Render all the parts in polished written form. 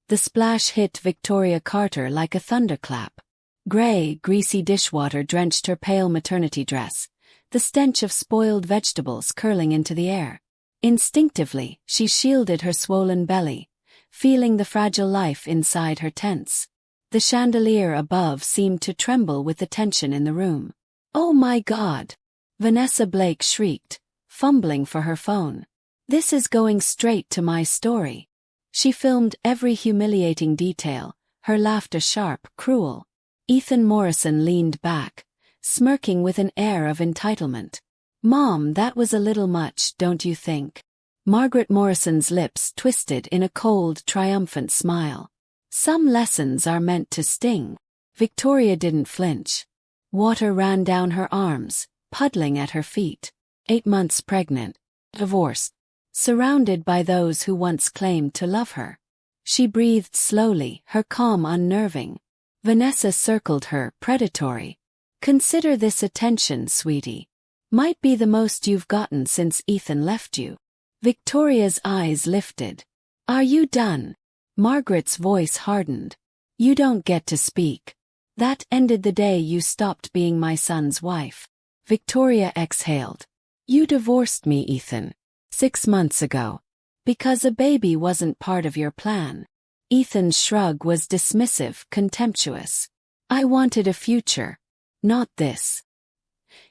The splash hit Victoria Carter like a thunderclap. Gray, greasy dishwater drenched her pale maternity dress, the stench of spoiled vegetables curling into the air. Instinctively, she shielded her swollen belly, feeling the fragile life inside her tense. The chandelier above seemed to tremble with the tension in the room. "Oh my God!" Vanessa Blake shrieked, fumbling for her phone. "This is going straight to my story." She filmed every humiliating detail, her laughter sharp, cruel. Ethan Morrison leaned back, smirking with an air of entitlement. "Mom, that was a little much, don't you think?" Margaret Morrison's lips twisted in a cold, triumphant smile. "Some lessons are meant to sting." Victoria didn't flinch. Water ran down her arms, puddling at her feet. 8 months pregnant. Divorced. Surrounded by those who once claimed to love her. She breathed slowly, her calm unnerving. Vanessa circled her, predatory. "Consider this attention, sweetie. Might be the most you've gotten since Ethan left you." Victoria's eyes lifted. "Are you done?" Margaret's voice hardened. "You don't get to speak. That ended the day you stopped being my son's wife." Victoria exhaled. "You divorced me, Ethan. 6 months ago. Because a baby wasn't part of your plan." Ethan's shrug was dismissive, contemptuous. "I wanted a future. Not this."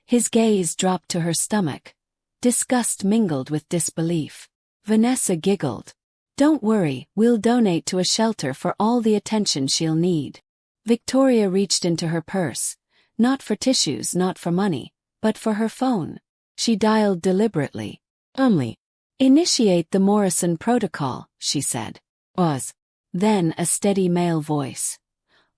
His gaze dropped to her stomach. Disgust mingled with disbelief. Vanessa giggled. "Don't worry, we'll donate to a shelter for all the attention she'll need." Victoria reached into her purse. Not for tissues, not for money, but for her phone. She dialed deliberately. "Only. Initiate the Morrison protocol," she said. "Was." Then a steady male voice.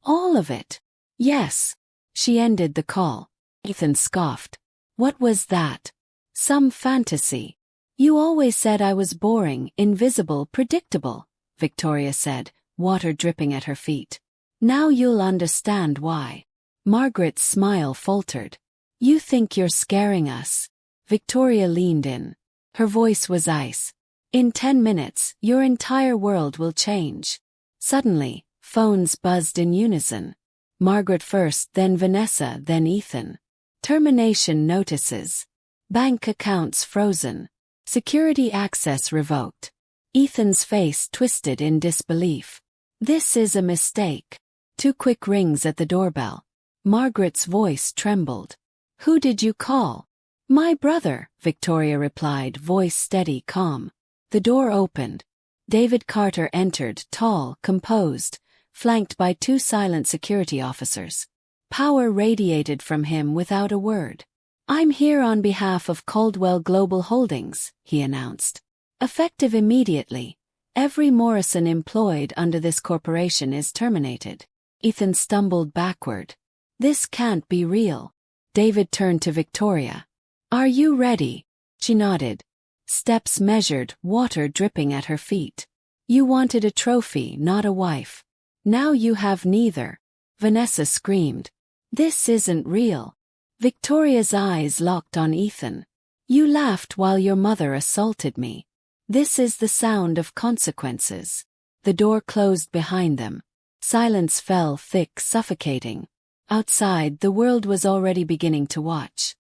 "All of it." "Yes." She ended the call. Ethan scoffed. "What was that?" "Some fantasy." "You always said I was boring, invisible, predictable," Victoria said, water dripping at her feet. "Now you'll understand why." Margaret's smile faltered. "You think you're scaring us?" Victoria leaned in. Her voice was ice. "In 10 minutes, your entire world will change." Suddenly, phones buzzed in unison. Margaret first, then Vanessa, then Ethan. Termination notices. Bank accounts frozen. Security access revoked. Ethan's face twisted in disbelief. "This is a mistake." 2 quick rings at the doorbell. Margaret's voice trembled. "Who did you call?" "My brother," Victoria replied, voice steady, calm. The door opened. David Carter entered, tall, composed, flanked by 2 silent security officers. Power radiated from him without a word. "I'm here on behalf of Caldwell Global Holdings," he announced. "Effective immediately. Every Morrison employed under this corporation is terminated." Ethan stumbled backward. "This can't be real." David turned to Victoria. "Are you ready?" She nodded. Steps measured, water dripping at her feet. "You wanted a trophy, not a wife. Now you have neither." Vanessa screamed. "This isn't real." Victoria's eyes locked on Ethan. "You laughed while your mother assaulted me. This is the sound of consequences." The door closed behind them. Silence fell thick, suffocating. Outside, the world was already beginning to watch.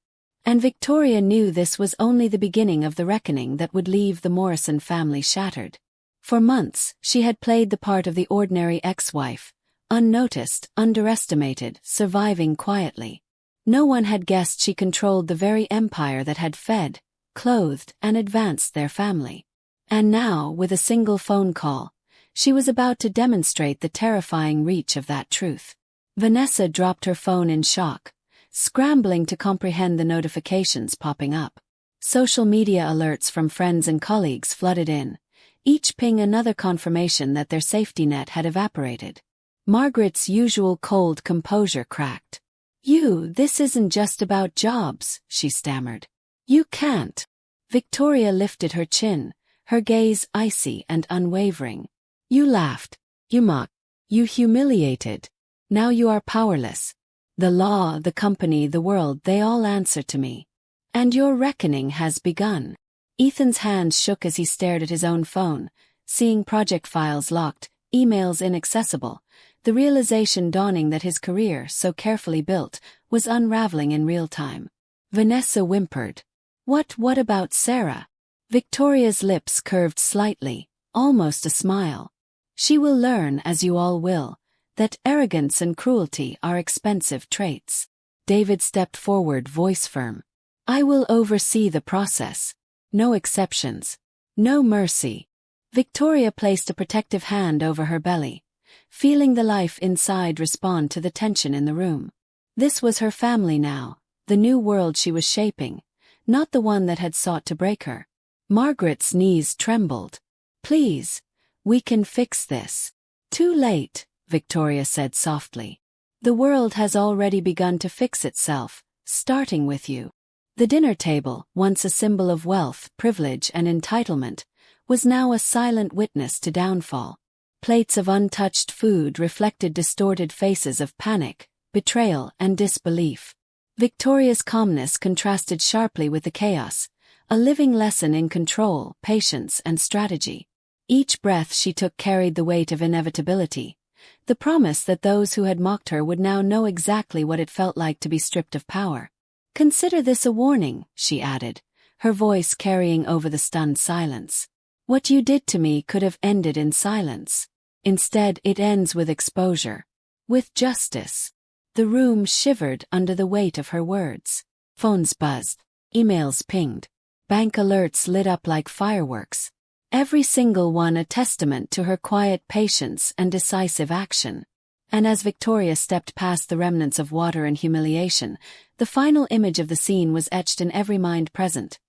And Victoria knew this was only the beginning of the reckoning that would leave the Morrison family shattered. For months, she had played the part of the ordinary ex-wife, unnoticed, underestimated, surviving quietly. No one had guessed she controlled the very empire that had fed, clothed, and advanced their family. And now, with a single phone call, she was about to demonstrate the terrifying reach of that truth. Vanessa dropped her phone in shock, scrambling to comprehend the notifications popping up. Social media alerts from friends and colleagues flooded in, each ping another confirmation that their safety net had evaporated. Margaret's usual cold composure cracked. This isn't just about jobs," she stammered. "You can't." Victoria lifted her chin, her gaze icy and unwavering. "You laughed. You mocked. You humiliated. Now you are powerless. The law, the company, the world, they all answer to me. And your reckoning has begun." Ethan's hands shook as he stared at his own phone, seeing project files locked, emails inaccessible, the realization dawning that his career, so carefully built, was unraveling in real time. Vanessa whimpered. What about Sarah? Victoria's lips curved slightly, almost a smile. She will learn, as you all will, that arrogance and cruelty are expensive traits. David stepped forward, voice firm. I will oversee the process. No exceptions. No mercy. Victoria placed a protective hand over her belly, feeling the life inside respond to the tension in the room. This was her family now, the new world she was shaping, not the one that had sought to break her. Margaret's knees trembled. Please, we can fix this. Too late, Victoria said softly. The world has already begun to fix itself, starting with you. The dinner table, once a symbol of wealth, privilege, and entitlement, was now a silent witness to downfall. Plates of untouched food reflected distorted faces of panic, betrayal, and disbelief. Victoria's calmness contrasted sharply with the chaos, a living lesson in control, patience, and strategy. Each breath she took carried the weight of inevitability, the promise that those who had mocked her would now know exactly what it felt like to be stripped of power. Consider this a warning, she added, her voice carrying over the stunned silence. What you did to me could have ended in silence. Instead, it ends with exposure. With justice. The room shivered under the weight of her words. Phones buzzed. Emails pinged. Bank alerts lit up like fireworks. Every single one a testament to her quiet patience and decisive action. And as Victoria stepped past the remnants of water and humiliation, the final image of the scene was etched in every mind present.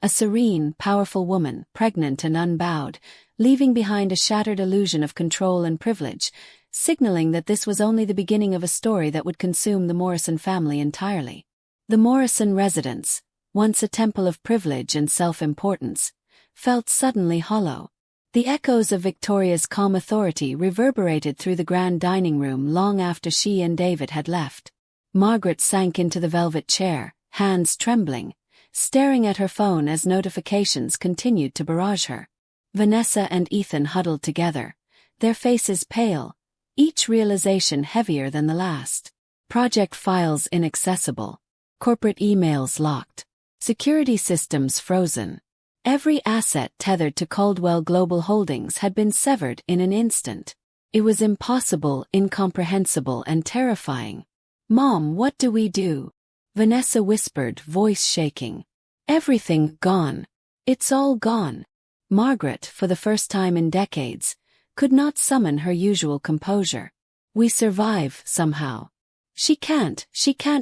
A serene, powerful woman, pregnant and unbowed, leaving behind a shattered illusion of control and privilege, signaling that this was only the beginning of a story that would consume the Morrison family entirely. The Morrison residence, once a temple of privilege and self-importance, felt suddenly hollow. The echoes of Victoria's calm authority reverberated through the grand dining room long after she and David had left. Margaret sank into the velvet chair, hands trembling, staring at her phone as notifications continued to barrage her. Vanessa and Ethan huddled together, their faces pale, each realization heavier than the last. Project files inaccessible. Corporate emails locked. Security systems frozen. Every asset tethered to Caldwell Global Holdings had been severed in an instant. It was impossible, incomprehensible, and terrifying. Mom, what do we do? Vanessa whispered, voice shaking. Everything gone. It's all gone. Margaret, for the first time in decades, could not summon her usual composure. We survive, somehow. She can't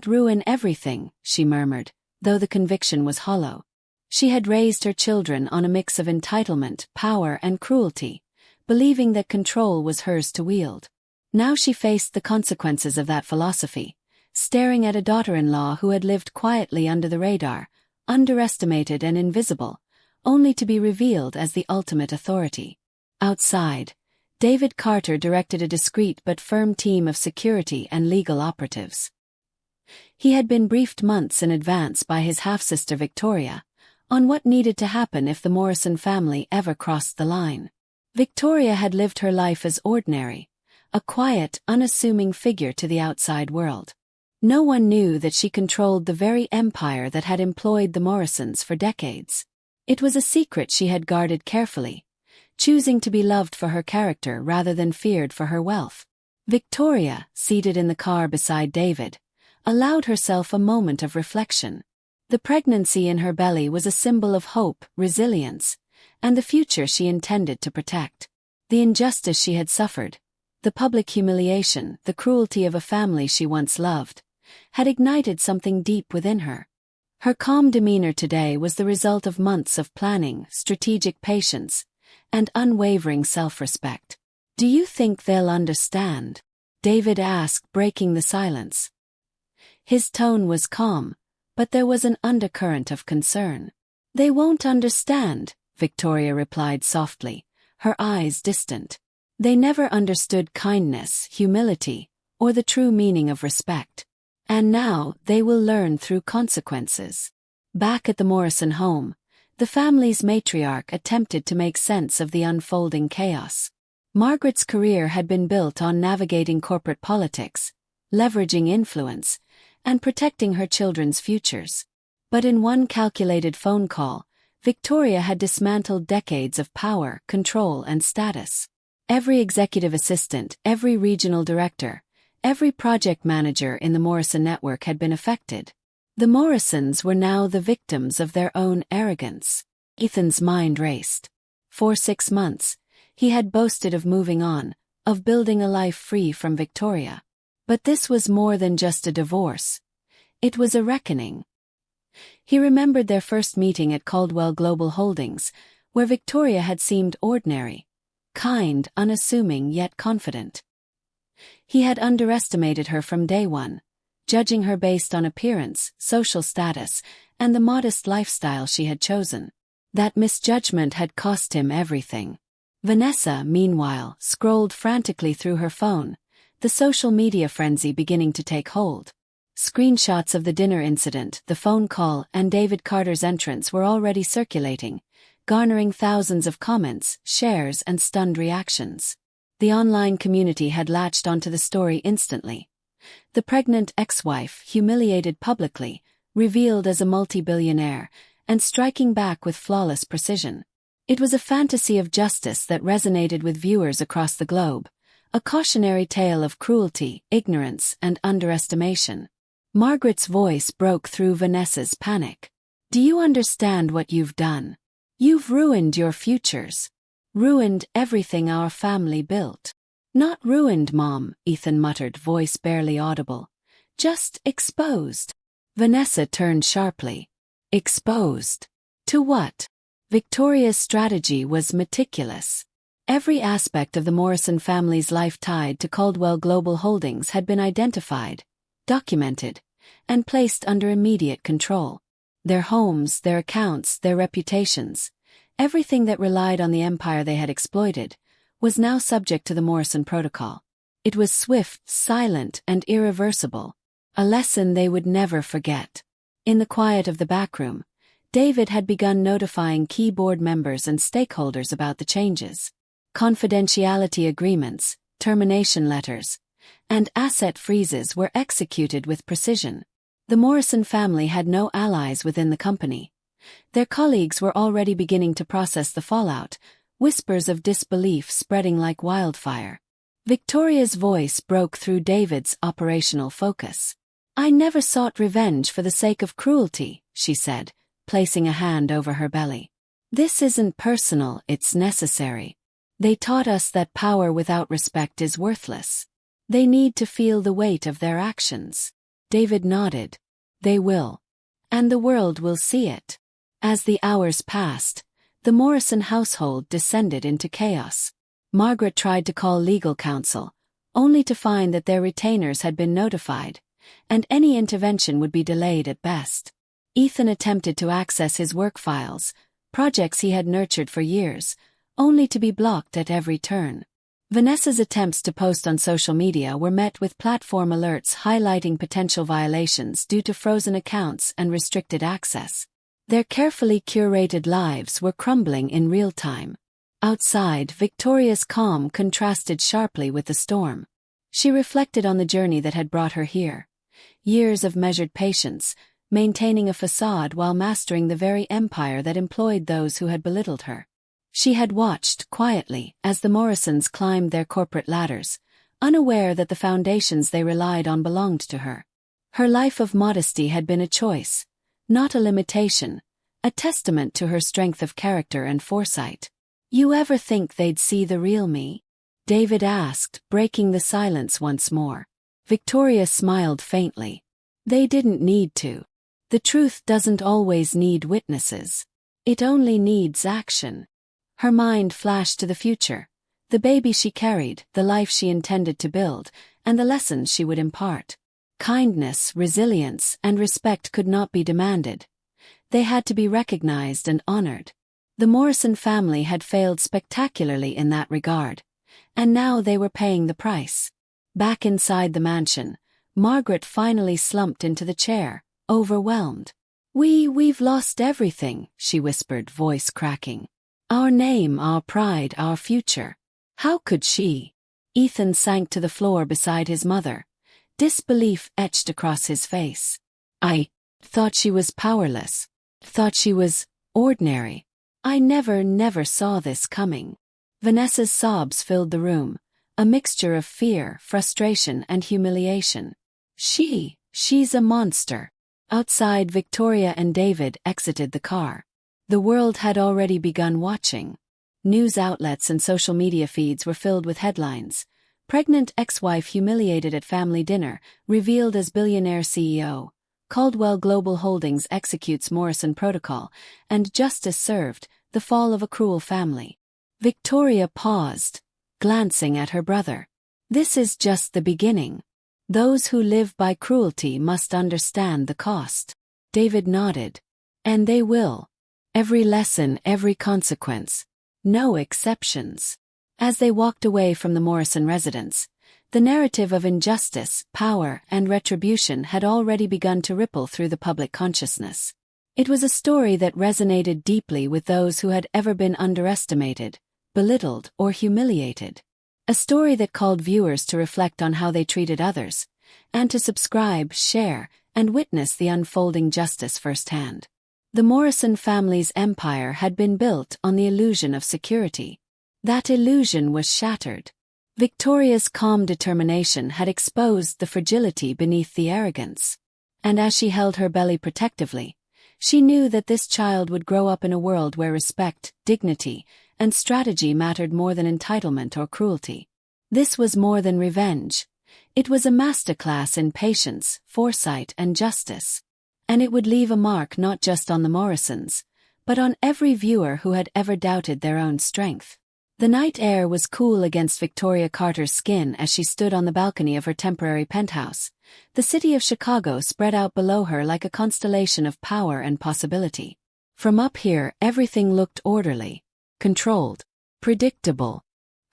ruin everything, she murmured, though the conviction was hollow. She had raised her children on a mix of entitlement, power, and cruelty, believing that control was hers to wield. Now she faced the consequences of that philosophy, staring at a daughter-in-law who had lived quietly under the radar, underestimated and invisible, only to be revealed as the ultimate authority. Outside, David Carter directed a discreet but firm team of security and legal operatives. He had been briefed months in advance by his half-sister Victoria on what needed to happen if the Morrison family ever crossed the line. Victoria had lived her life as ordinary, a quiet, unassuming figure to the outside world. No one knew that she controlled the very empire that had employed the Morrisons for decades. It was a secret she had guarded carefully, choosing to be loved for her character rather than feared for her wealth. Victoria, seated in the car beside David, allowed herself a moment of reflection. The pregnancy in her belly was a symbol of hope, resilience, and the future she intended to protect. The injustice she had suffered, the public humiliation, the cruelty of a family she once loved, had ignited something deep within her. Her calm demeanor today was the result of months of planning, strategic patience, and unwavering self-respect. Do you think they'll understand? David asked, breaking the silence. His tone was calm, but there was an undercurrent of concern. They won't understand, Victoria replied softly, her eyes distant. They never understood kindness, humility, or the true meaning of respect. And now they will learn through consequences. Back at the Morrison home, the family's matriarch attempted to make sense of the unfolding chaos. Margaret's career had been built on navigating corporate politics, leveraging influence, and protecting her children's futures. But in one calculated phone call, Victoria had dismantled decades of power, control, and status. Every executive assistant, every regional director, every project manager in the Morrison network had been affected. The Morrisons were now the victims of their own arrogance. Ethan's mind raced. For 6 months, he had boasted of moving on, of building a life free from Victoria. But this was more than just a divorce. It was a reckoning. He remembered their first meeting at Caldwell Global Holdings, where Victoria had seemed ordinary, kind, unassuming yet confident. He had underestimated her from day one, judging her based on appearance, social status, and the modest lifestyle she had chosen. That misjudgment had cost him everything. Vanessa, meanwhile, scrolled frantically through her phone, the social media frenzy beginning to take hold. Screenshots of the dinner incident, the phone call, and David Carter's entrance were already circulating, garnering thousands of comments, shares, and stunned reactions. The online community had latched onto the story instantly. The pregnant ex-wife, humiliated publicly, revealed as a multi-billionaire, and striking back with flawless precision. It was a fantasy of justice that resonated with viewers across the globe, a cautionary tale of cruelty, ignorance, and underestimation. Margaret's voice broke through Vanessa's panic. "Do you understand what you've done? You've ruined your futures. Ruined everything our family built." "Not ruined, Mom," Ethan muttered, voice barely audible. "Just exposed." Vanessa turned sharply. Exposed? To what? Victoria's strategy was meticulous. Every aspect of the Morrison family's life tied to Caldwell Global Holdings had been identified, documented, and placed under immediate control. Their homes, their accounts, their reputations, everything that relied on the empire they had exploited, was now subject to the Morrison Protocol. It was swift, silent, and irreversible, a lesson they would never forget. In the quiet of the backroom, David had begun notifying key board members and stakeholders about the changes. Confidentiality agreements, termination letters, and asset freezes were executed with precision. The Morrison family had no allies within the company. Their colleagues were already beginning to process the fallout, whispers of disbelief spreading like wildfire. Victoria's voice broke through David's operational focus. "I never sought revenge for the sake of cruelty," she said, placing a hand over her belly. "This isn't personal, it's necessary. They taught us that power without respect is worthless. They need to feel the weight of their actions." David nodded. "They will. And the world will see it." As the hours passed, the Morrison household descended into chaos. Margaret tried to call legal counsel, only to find that their retainers had been notified, and any intervention would be delayed at best. Ethan attempted to access his work files, projects he had nurtured for years, only to be blocked at every turn. Vanessa's attempts to post on social media were met with platform alerts highlighting potential violations due to frozen accounts and restricted access. Their carefully curated lives were crumbling in real time. Outside, Victoria's calm contrasted sharply with the storm. She reflected on the journey that had brought her here. Years of measured patience, maintaining a facade while mastering the very empire that employed those who had belittled her. She had watched, quietly, as the Morrisons climbed their corporate ladders, unaware that the foundations they relied on belonged to her. Her life of modesty had been a choice, not a limitation, a testament to her strength of character and foresight. "You ever think they'd see the real me?" David asked, breaking the silence once more. Victoria smiled faintly. "They didn't need to. The truth doesn't always need witnesses. It only needs action." Her mind flashed to the future, the baby she carried, the life she intended to build, and the lessons she would impart. Kindness, resilience, and respect could not be demanded. They had to be recognized and honored. The Morrison family had failed spectacularly in that regard, and now they were paying the price. Back inside the mansion, Margaret finally slumped into the chair, overwhelmed. We've lost everything," she whispered, voice cracking. "Our name, our pride, our future. How could she? Ethan sank to the floor beside his mother, disbelief etched across his face. I thought she was powerless. Thought she was ordinary. I never saw this coming. Vanessa's sobs filled the room, a mixture of fear, frustration, and humiliation. She's a monster. Outside, Victoria and David exited the car. The world had already begun watching. News outlets and social media feeds were filled with headlines. Pregnant ex-wife humiliated at family dinner, revealed as billionaire CEO. Caldwell Global Holdings executes Morrison Protocol, and justice served, the fall of a cruel family. Victoria paused, glancing at her brother. This is just the beginning. Those who live by cruelty must understand the cost. David nodded. And they will. Every lesson, every consequence. No exceptions. As they walked away from the Morrison residence, the narrative of injustice, power, and retribution had already begun to ripple through the public consciousness. It was a story that resonated deeply with those who had ever been underestimated, belittled, or humiliated. A story that called viewers to reflect on how they treated others, and to subscribe, share, and witness the unfolding justice firsthand. The Morrison family's empire had been built on the illusion of security. That illusion was shattered. Victoria's calm determination had exposed the fragility beneath the arrogance. And as she held her belly protectively, she knew that this child would grow up in a world where respect, dignity, and strategy mattered more than entitlement or cruelty. This was more than revenge. It was a masterclass in patience, foresight, and justice. And it would leave a mark not just on the Morrisons, but on every viewer who had ever doubted their own strength. The night air was cool against Victoria Carter's skin as she stood on the balcony of her temporary penthouse. The city of Chicago spread out below her like a constellation of power and possibility. From up here, everything looked orderly, controlled, predictable.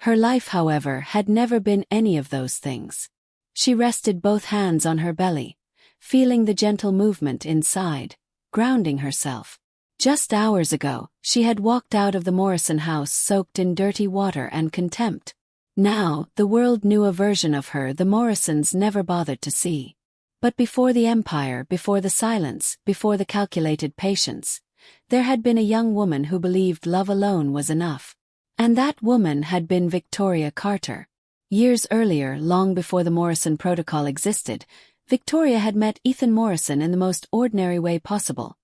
Her life, however, had never been any of those things. She rested both hands on her belly, feeling the gentle movement inside, grounding herself. Just hours ago, she had walked out of the Morrison house soaked in dirty water and contempt. Now, the world knew a version of her the Morrisons never bothered to see. But before the empire, before the silence, before the calculated patience, there had been a young woman who believed love alone was enough. And that woman had been Victoria Carter. Years earlier, long before the Morrison Protocol existed, Victoria had met Ethan Morrison in the most ordinary way possible.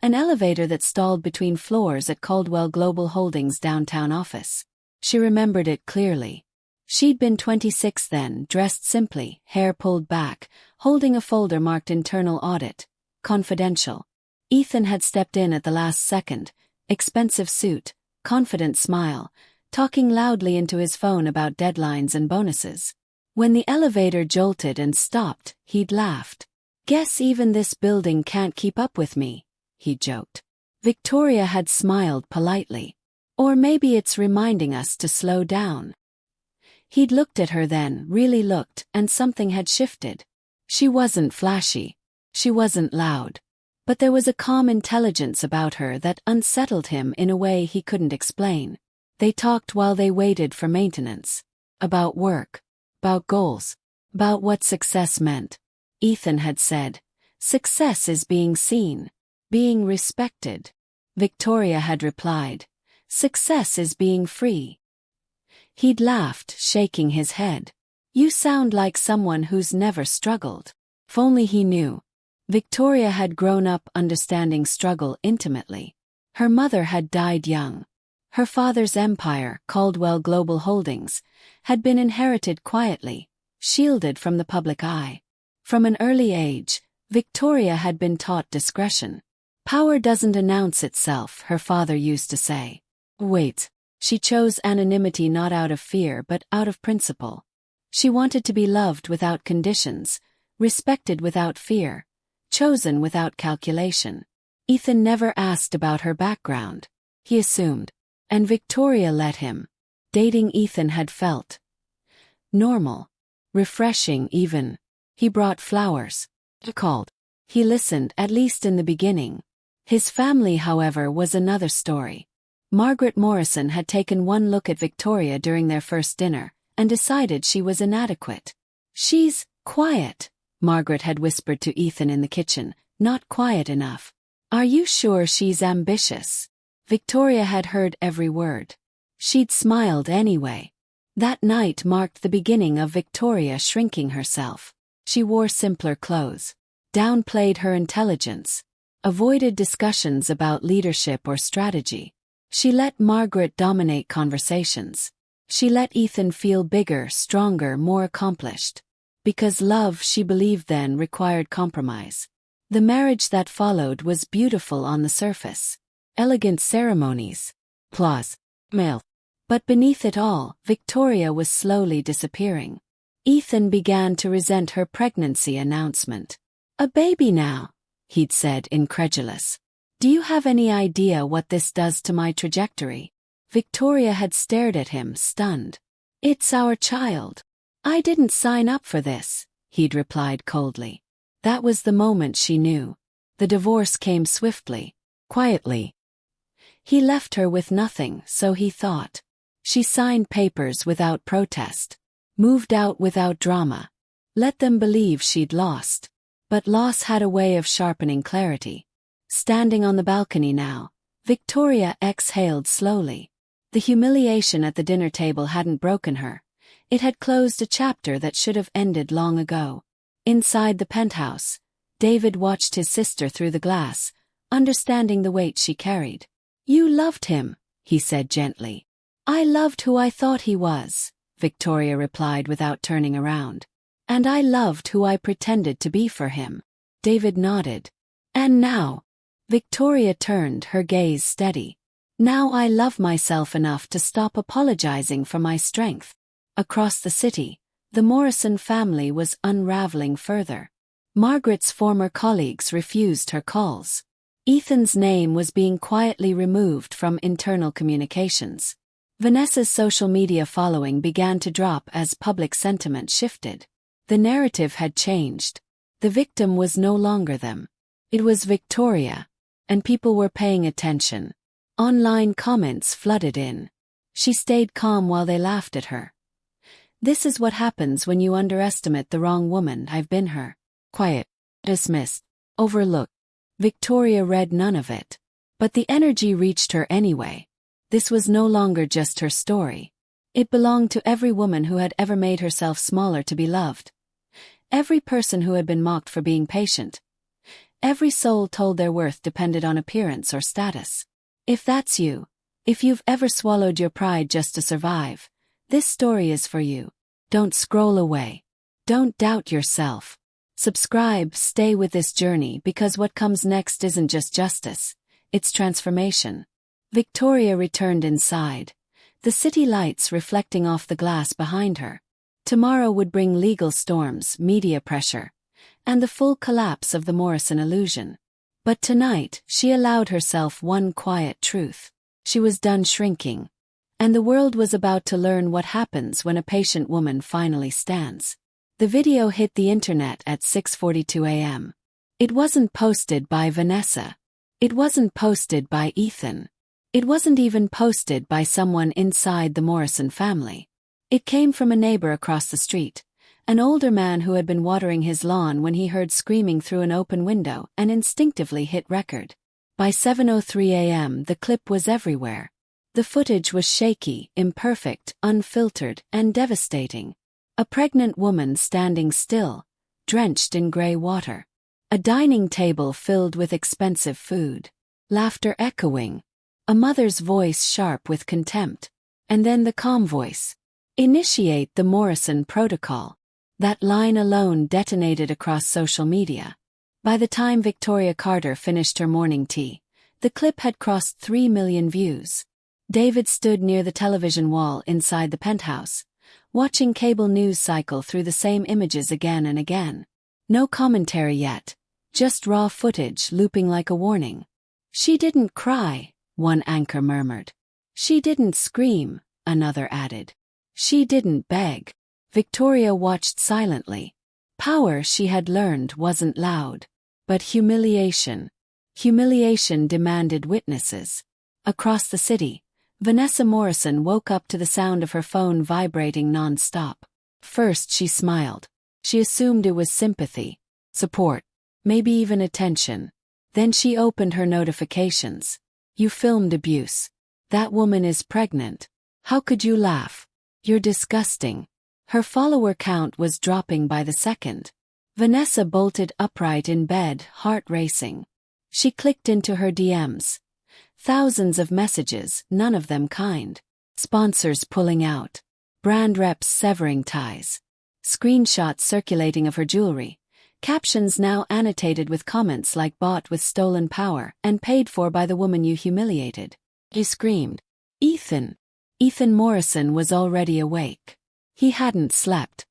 An elevator that stalled between floors at Caldwell Global Holdings' downtown office. She remembered it clearly. She'd been 26 then, dressed simply, hair pulled back, holding a folder marked Internal Audit, Confidential. Ethan had stepped in at the last second, expensive suit, confident smile, talking loudly into his phone about deadlines and bonuses. When the elevator jolted and stopped, he'd laughed. "Guess even this building can't keep up with me," he joked. Victoria had smiled politely. "Or maybe it's reminding us to slow down." He'd looked at her then, really looked, and something had shifted. She wasn't flashy. She wasn't loud. But there was a calm intelligence about her that unsettled him in a way he couldn't explain. They talked while they waited for maintenance. About work. About goals. About what success meant. Ethan had said, "Success is being seen. Being respected." Victoria had replied, "Success is being free." He'd laughed, shaking his head. "You sound like someone who's never struggled." If only he knew. Victoria had grown up understanding struggle intimately. Her mother had died young. Her father's empire, Caldwell Global Holdings, had been inherited quietly, shielded from the public eye. From an early age, Victoria had been taught discretion. "Power doesn't announce itself," her father used to say. Wait. She chose anonymity not out of fear but out of principle. She wanted to be loved without conditions, respected without fear, chosen without calculation. Ethan never asked about her background. He assumed. And Victoria let him. Dating Ethan had felt normal, refreshing even. He brought flowers. He called. He listened, at least in the beginning. His family, however, was another story. Margaret Morrison had taken one look at Victoria during their first dinner, and decided she was inadequate. "She's quiet," Margaret had whispered to Ethan in the kitchen, "not quiet enough." "Are you sure she's ambitious?" Victoria had heard every word. She'd smiled anyway. That night marked the beginning of Victoria shrinking herself. She wore simpler clothes, downplayed her intelligence, avoided discussions about leadership or strategy. She let Margaret dominate conversations. She let Ethan feel bigger, stronger, more accomplished. Because love, she believed then, required compromise. The marriage that followed was beautiful on the surface. Elegant ceremonies. Applause. Male. But beneath it all, Victoria was slowly disappearing. Ethan began to resent her pregnancy announcement. "A baby now," he'd said, incredulous. "Do you have any idea what this does to my trajectory?" Victoria had stared at him, stunned. "It's our child. I didn't sign up for this," he'd replied coldly. That was the moment she knew. The divorce came swiftly, quietly. He left her with nothing, so he thought. She signed papers without protest, moved out without drama, let them believe she'd lost. But loss had a way of sharpening clarity. Standing on the balcony now, Victoria exhaled slowly. The humiliation at the dinner table hadn't broken her. It had closed a chapter that should have ended long ago. Inside the penthouse, David watched his sister through the glass, understanding the weight she carried. "You loved him," he said gently. "I loved who I thought he was," Victoria replied without turning around. "And I loved who I pretended to be for him." David nodded. "And now?" Victoria turned, her gaze steady. "Now I love myself enough to stop apologizing for my strength." Across the city, the Morrison family was unraveling further. Margaret's former colleagues refused her calls. Ethan's name was being quietly removed from internal communications. Vanessa's social media following began to drop as public sentiment shifted. The narrative had changed. The victim was no longer them. It was Victoria. And people were paying attention. Online comments flooded in. She stayed calm while they laughed at her. "This is what happens when you underestimate the wrong woman. I've been her." Quiet. Dismissed. Overlooked. Victoria read none of it. But the energy reached her anyway. This was no longer just her story. It belonged to every woman who had ever made herself smaller to be loved. Every person who had been mocked for being patient. Every soul told their worth depended on appearance or status. If that's you, if you've ever swallowed your pride just to survive, this story is for you. Don't scroll away. Don't doubt yourself. Subscribe, stay with this journey, because what comes next isn't just justice, it's transformation. Victoria returned inside, the city lights reflecting off the glass behind her. Tomorrow would bring legal storms, media pressure, and the full collapse of the Morrison illusion. But tonight, she allowed herself one quiet truth. She was done shrinking. And the world was about to learn what happens when a patient woman finally stands. The video hit the internet at 6:42 a.m. It wasn't posted by Vanessa. It wasn't posted by Ethan. It wasn't even posted by someone inside the Morrison family. It came from a neighbor across the street, an older man who had been watering his lawn when he heard screaming through an open window and instinctively hit record. By 7:03 a.m. the clip was everywhere. The footage was shaky, imperfect, unfiltered, and devastating. A pregnant woman standing still, drenched in gray water. A dining table filled with expensive food. Laughter echoing. A mother's voice sharp with contempt. And then the calm voice. "Initiate the Morrison Protocol." That line alone detonated across social media. By the time Victoria Carter finished her morning tea, the clip had crossed 3 million views. David stood near the television wall inside the penthouse, watching cable news cycle through the same images again and again. No commentary yet, just raw footage looping like a warning. "She didn't cry," one anchor murmured. "She didn't scream," another added. "She didn't beg." Victoria watched silently. Power, she had learned, wasn't loud. But humiliation. Humiliation demanded witnesses. Across the city, Vanessa Morrison woke up to the sound of her phone vibrating non-stop. First she smiled. She assumed it was sympathy, support, maybe even attention. Then she opened her notifications. You filmed abuse. That woman is pregnant. How could you laugh? You're disgusting. Her follower count was dropping by the second. Vanessa bolted upright in bed, heart racing. She clicked into her DMs. Thousands of messages, none of them kind. Sponsors pulling out. Brand reps severing ties. Screenshots circulating of her jewelry. Captions now annotated with comments like bought with stolen power and paid for by the woman you humiliated. He screamed. Ethan. Ethan Morrison was already awake. He hadn't slept.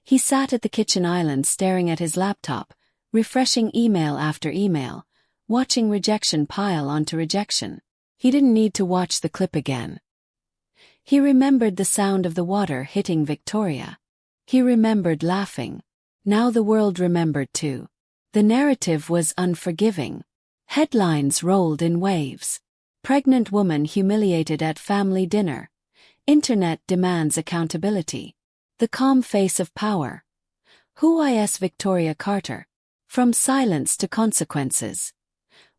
He sat at the kitchen island staring at his laptop, refreshing email after email, watching rejection pile onto rejection. He didn't need to watch the clip again. He remembered the sound of the water hitting Victoria. He remembered laughing. Now the world remembered too. The narrative was unforgiving. Headlines rolled in waves. Pregnant woman humiliated at family dinner. Internet demands accountability. The calm face of power. Who is Victoria Carter? From silence to consequences.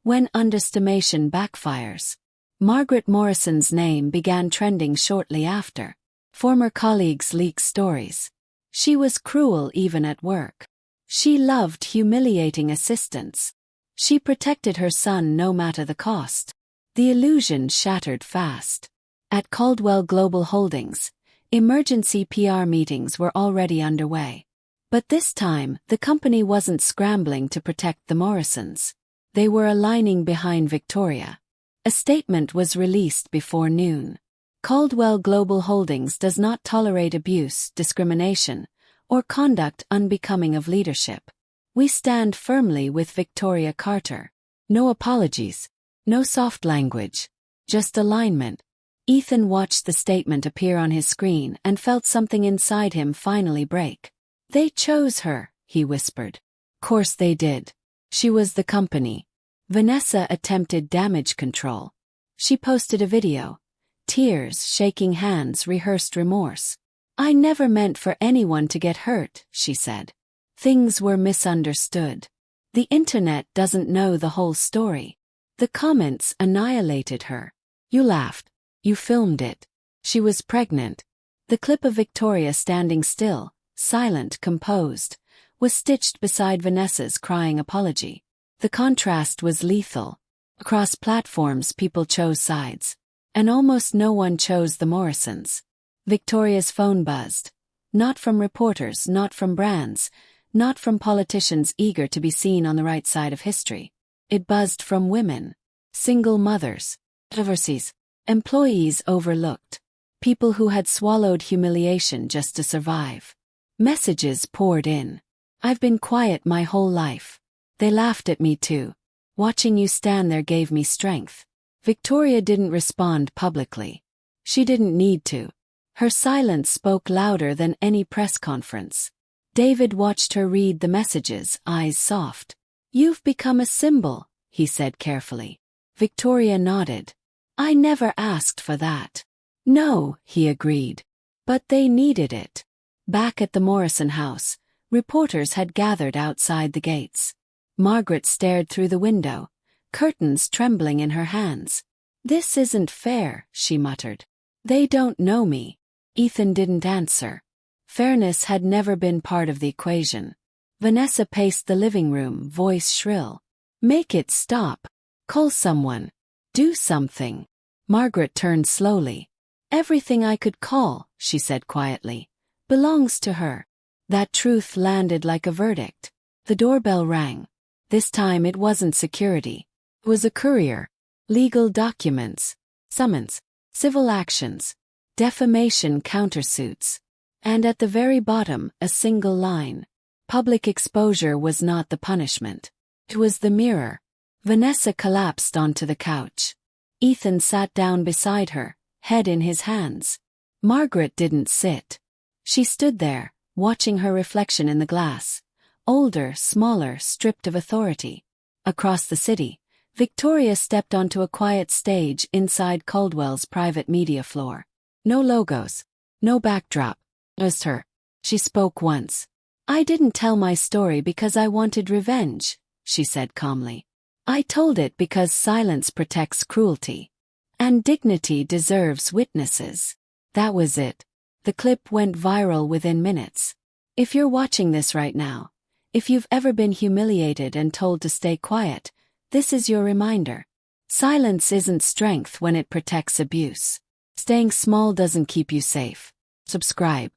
When underestimation backfires. Margaret Morrison's name began trending shortly after. Former colleagues leaked stories. She was cruel even at work. She loved humiliating assistants. She protected her son no matter the cost. The illusion shattered fast. At Caldwell Global Holdings, emergency PR meetings were already underway. But this time, the company wasn't scrambling to protect the Morrisons. They were aligning behind Victoria. A statement was released before noon. Caldwell Global Holdings does not tolerate abuse, discrimination, or conduct unbecoming of leadership. We stand firmly with Victoria Carter. No apologies. No soft language. Just alignment. Ethan watched the statement appear on his screen and felt something inside him finally break. They chose her, he whispered. Course they did. She was the company. Vanessa attempted damage control. She posted a video. Tears, shaking hands, rehearsed remorse. I never meant for anyone to get hurt, she said. Things were misunderstood. The internet doesn't know the whole story. The comments annihilated her. You laughed. You filmed it. She was pregnant. The clip of Victoria standing still, silent, composed, was stitched beside Vanessa's crying apology. The contrast was lethal. Across platforms people chose sides. And almost no one chose the Morrisons. Victoria's phone buzzed. Not from reporters, not from brands, not from politicians eager to be seen on the right side of history. It buzzed from women. Single mothers. Divorcees. Employees overlooked. People who had swallowed humiliation just to survive. Messages poured in. I've been quiet my whole life. They laughed at me too. Watching you stand there gave me strength. Victoria didn't respond publicly. She didn't need to. Her silence spoke louder than any press conference. David watched her read the messages, eyes soft. You've become a symbol, he said carefully. Victoria nodded. I never asked for that. No, he agreed. But they needed it. Back at the Morrison house, reporters had gathered outside the gates. Margaret stared through the window, curtains trembling in her hands. This isn't fair, she muttered. They don't know me. Ethan didn't answer. Fairness had never been part of the equation. Vanessa paced the living room, voice shrill. Make it stop. Call someone. Do something. Margaret turned slowly. Everything I could call, she said quietly, belongs to her. That truth landed like a verdict. The doorbell rang. This time it wasn't security. It was a courier. Legal documents. Summons. Civil actions. Defamation countersuits. And at the very bottom, a single line. Public exposure was not the punishment. It was the mirror. Vanessa collapsed onto the couch. Ethan sat down beside her, head in his hands. Margaret didn't sit. She stood there, watching her reflection in the glass. Older, smaller, stripped of authority. Across the city, Victoria stepped onto a quiet stage inside Caldwell's private media floor. No logos. No backdrop. Just her. She spoke once. "I didn't tell my story because I wanted revenge," she said calmly. "I told it because silence protects cruelty. And dignity deserves witnesses." That was it. The clip went viral within minutes. If you're watching this right now, if you've ever been humiliated and told to stay quiet, this is your reminder. Silence isn't strength when it protects abuse. Staying small doesn't keep you safe. Subscribe.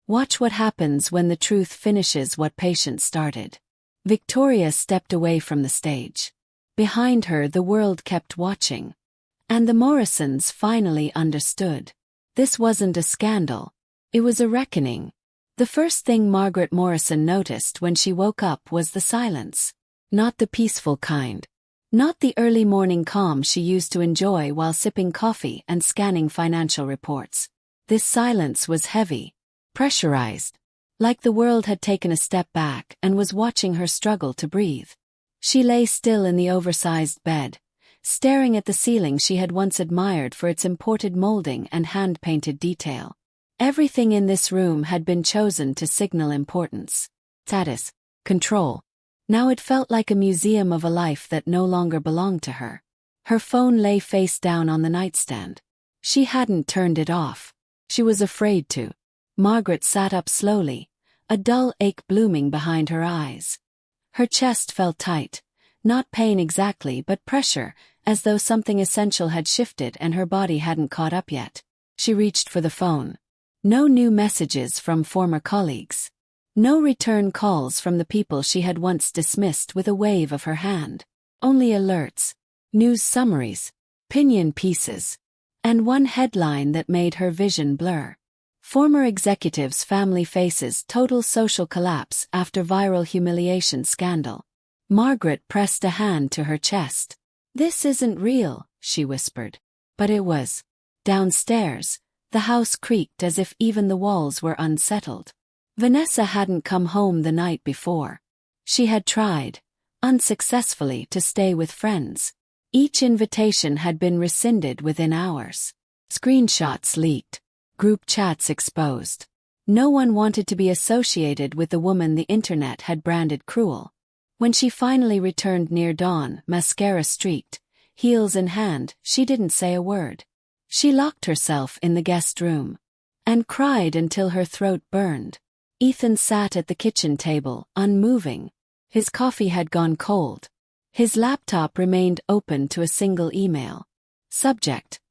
Watch what happens when the truth finishes what patience started. Victoria stepped away from the stage. Behind her, the world kept watching. And the Morrisons finally understood. This wasn't a scandal. It was a reckoning. The first thing Margaret Morrison noticed when she woke up was the silence. Not the peaceful kind. Not the early morning calm she used to enjoy while sipping coffee and scanning financial reports. This silence was heavy, pressurized, like the world had taken a step back and was watching her struggle to breathe. She lay still in the oversized bed, staring at the ceiling she had once admired for its imported molding and hand-painted detail. Everything in this room had been chosen to signal importance, status, control. Now it felt like a museum of a life that no longer belonged to her. Her phone lay face down on the nightstand. She hadn't turned it off. She was afraid to. Margaret sat up slowly, a dull ache blooming behind her eyes. Her chest felt tight, not pain exactly but pressure, as though something essential had shifted and her body hadn't caught up yet. She reached for the phone. No new messages from former colleagues. No return calls from the people she had once dismissed with a wave of her hand. Only alerts, news summaries, opinion pieces, and one headline that made her vision blur. Former executives' family faces total social collapse after viral humiliation scandal. Margaret pressed a hand to her chest. "This isn't real," she whispered. But it was. Downstairs, the house creaked as if even the walls were unsettled. Vanessa hadn't come home the night before. She had tried, unsuccessfully, to stay with friends. Each invitation had been rescinded within hours. Screenshots leaked. Group chats exposed. No one wanted to be associated with the woman the internet had branded cruel. When she finally returned near dawn, mascara streaked, heels in hand, she didn't say a word. She locked herself in the guest room and cried until her throat burned. Ethan sat at the kitchen table, unmoving. His coffee had gone cold. His laptop remained open to a single email. Subject: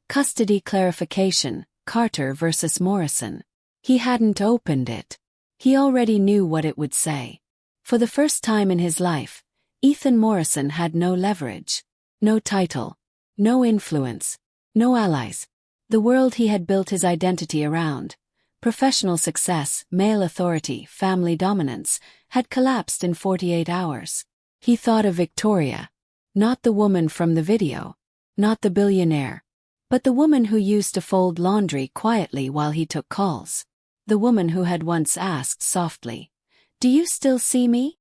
Custody clarification, Carter versus Morrison. He hadn't opened it. He already knew what it would say. For the first time in his life, Ethan Morrison had no leverage. No title. No influence. No allies. The world he had built his identity around, professional success, male authority, family dominance, had collapsed in 48 hours. He thought of Victoria. Not the woman from the video. Not the billionaire. But the woman who used to fold laundry quietly while he took calls. The woman who had once asked softly, "Do you still see me?"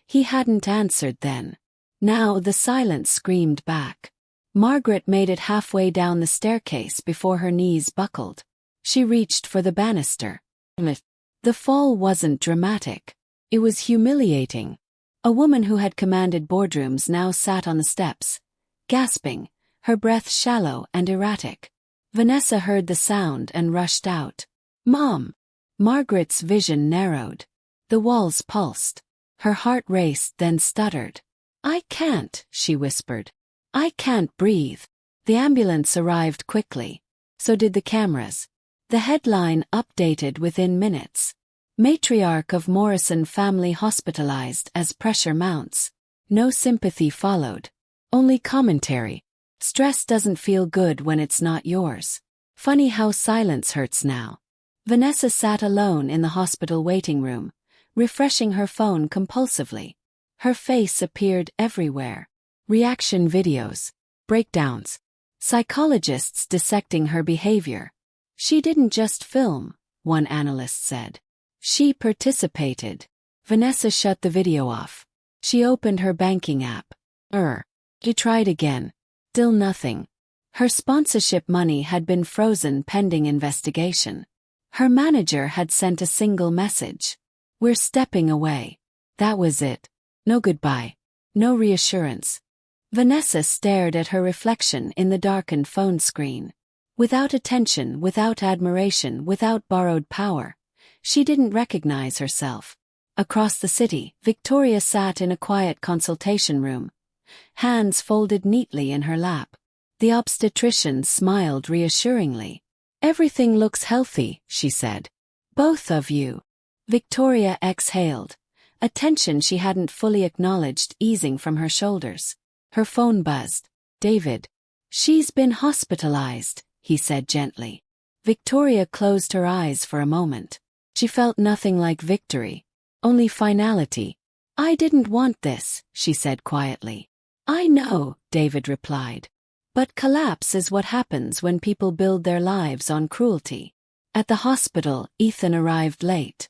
He hadn't answered then. Now the silence screamed back. Margaret made it halfway down the staircase before her knees buckled. She reached for the banister. The fall wasn't dramatic. It was humiliating. A woman who had commanded boardrooms now sat on the steps, gasping, her breath shallow and erratic. Vanessa heard the sound and rushed out. "Mom!" Margaret's vision narrowed. The walls pulsed. Her heart raced, then stuttered. "I can't," she whispered. "I can't breathe." The ambulance arrived quickly. So did the cameras. The headline updated within minutes. Matriarch of Morrison family hospitalized as pressure mounts. No sympathy followed. Only commentary. Stress doesn't feel good when it's not yours. Funny how silence hurts now. Vanessa sat alone in the hospital waiting room, refreshing her phone compulsively. Her face appeared everywhere. Reaction videos, breakdowns, psychologists dissecting her behavior. She didn't just film, one analyst said. She participated. Vanessa shut the video off. She opened her banking app. She tried again. Still nothing. Her sponsorship money had been frozen pending investigation. Her manager had sent a single message. "We're stepping away." That was it. No goodbye. No reassurance. Vanessa stared at her reflection in the darkened phone screen. Without attention, without admiration, without borrowed power, she didn't recognize herself. Across the city, Victoria sat in a quiet consultation room, hands folded neatly in her lap. The obstetrician smiled reassuringly. "Everything looks healthy," she said. "Both of you." Victoria exhaled, a tension she hadn't fully acknowledged easing from her shoulders. Her phone buzzed. "David." "She's been hospitalized," he said gently. Victoria closed her eyes for a moment. She felt nothing like victory, only finality. "I didn't want this," she said quietly. "I know," David replied. "But collapse is what happens when people build their lives on cruelty." At the hospital, Ethan arrived late.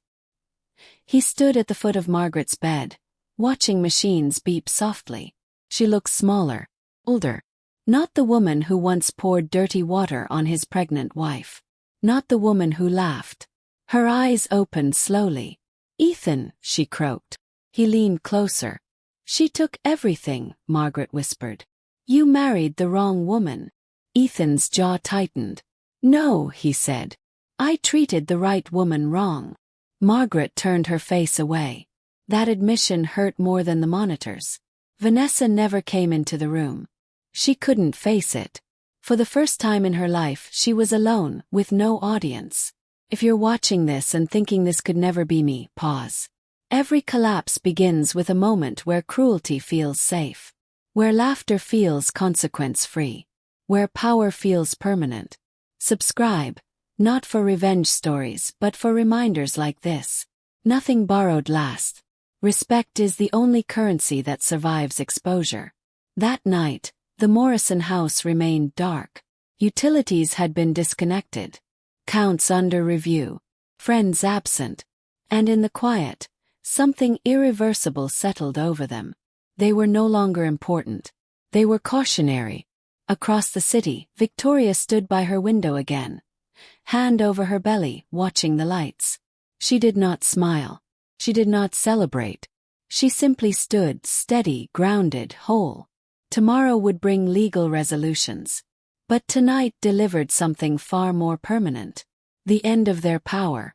He stood at the foot of Margaret's bed, watching machines beep softly. She looked smaller, older. Not the woman who once poured dirty water on his pregnant wife. Not the woman who laughed. Her eyes opened slowly. "Ethan," she croaked. He leaned closer. "She took everything," Margaret whispered. "You married the wrong woman." Ethan's jaw tightened. "No," he said. "I treated the right woman wrong." Margaret turned her face away. That admission hurt more than the monitors. Vanessa never came into the room. She couldn't face it. For the first time in her life, she was alone, with no audience. If you're watching this and thinking this could never be me, pause. Every collapse begins with a moment where cruelty feels safe. Where laughter feels consequence-free. Where power feels permanent. Subscribe, not for revenge stories, but for reminders like this. Nothing borrowed lasts. Respect is the only currency that survives exposure. That night, the Morrison house remained dark. Utilities had been disconnected. Accounts under review. Friends absent. And in the quiet, something irreversible settled over them. They were no longer important. They were cautionary. Across the city, Victoria stood by her window again, hand over her belly, watching the lights. She did not smile. She did not celebrate. She simply stood, steady, grounded, whole. Tomorrow would bring legal resolutions. But tonight delivered something far more permanent. The end of their power.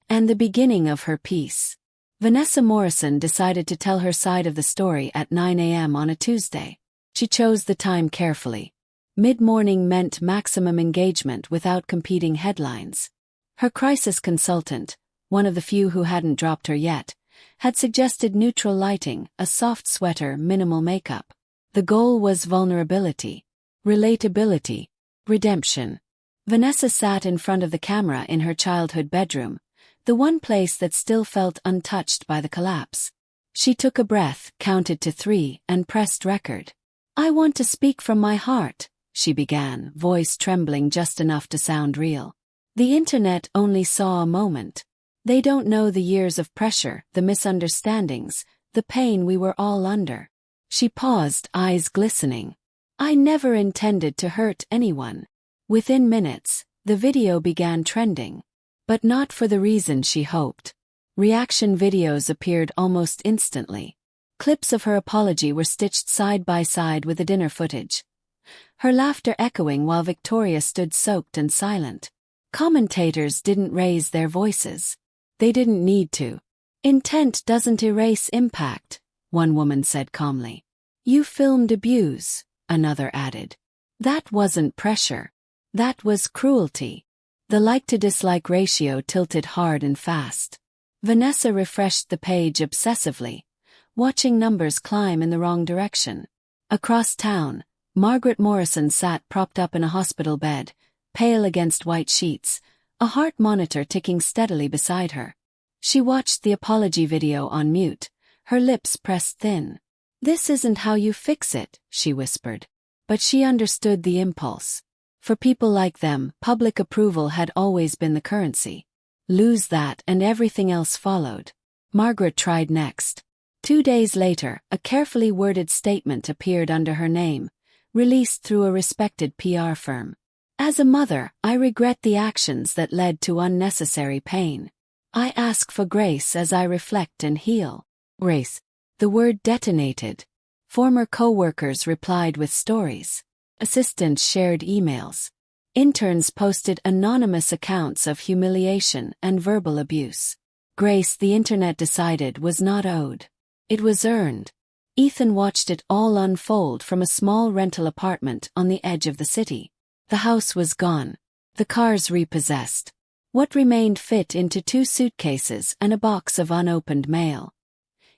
And the beginning of her peace. Vanessa Morrison decided to tell her side of the story at 9 a.m. on a Tuesday. She chose the time carefully. Mid-morning meant maximum engagement without competing headlines. Her crisis consultant, one of the few who hadn't dropped her yet, had suggested neutral lighting, a soft sweater, minimal makeup. The goal was vulnerability, relatability, redemption. Vanessa sat in front of the camera in her childhood bedroom, the one place that still felt untouched by the collapse. She took a breath, counted to 3, and pressed record. "I want to speak from my heart," she began, voice trembling just enough to sound real. The internet only saw a moment. They don't know the years of pressure, the misunderstandings, the pain we were all under. She paused, eyes glistening. "I never intended to hurt anyone." Within minutes, the video began trending. But not for the reason she hoped. Reaction videos appeared almost instantly. Clips of her apology were stitched side by side with the dinner footage. Her laughter echoing while Victoria stood soaked and silent. Commentators didn't raise their voices. They didn't need to. "Intent doesn't erase impact," one woman said calmly. "You filmed abuse," another added. That wasn't pressure. That was cruelty. The like-to-dislike ratio tilted hard and fast. Vanessa refreshed the page obsessively, watching numbers climb in the wrong direction. Across town, Margaret Morrison sat propped up in a hospital bed, pale against white sheets, a heart monitor ticking steadily beside her. She watched the apology video on mute, her lips pressed thin. "This isn't how you fix it," she whispered. But she understood the impulse. For people like them, public approval had always been the currency. Lose that and everything else followed. Margaret tried next. 2 days later, a carefully worded statement appeared under her name, released through a respected PR firm. As a mother, I regret the actions that led to unnecessary pain. I ask for grace as I reflect and heal. Grace. The word detonated. Former co-workers replied with stories. Assistants shared emails. Interns posted anonymous accounts of humiliation and verbal abuse. Grace, the internet decided, was not owed. It was earned. Ethan watched it all unfold from a small rental apartment on the edge of the city. The house was gone. The cars repossessed. What remained fit into 2 suitcases and a box of unopened mail.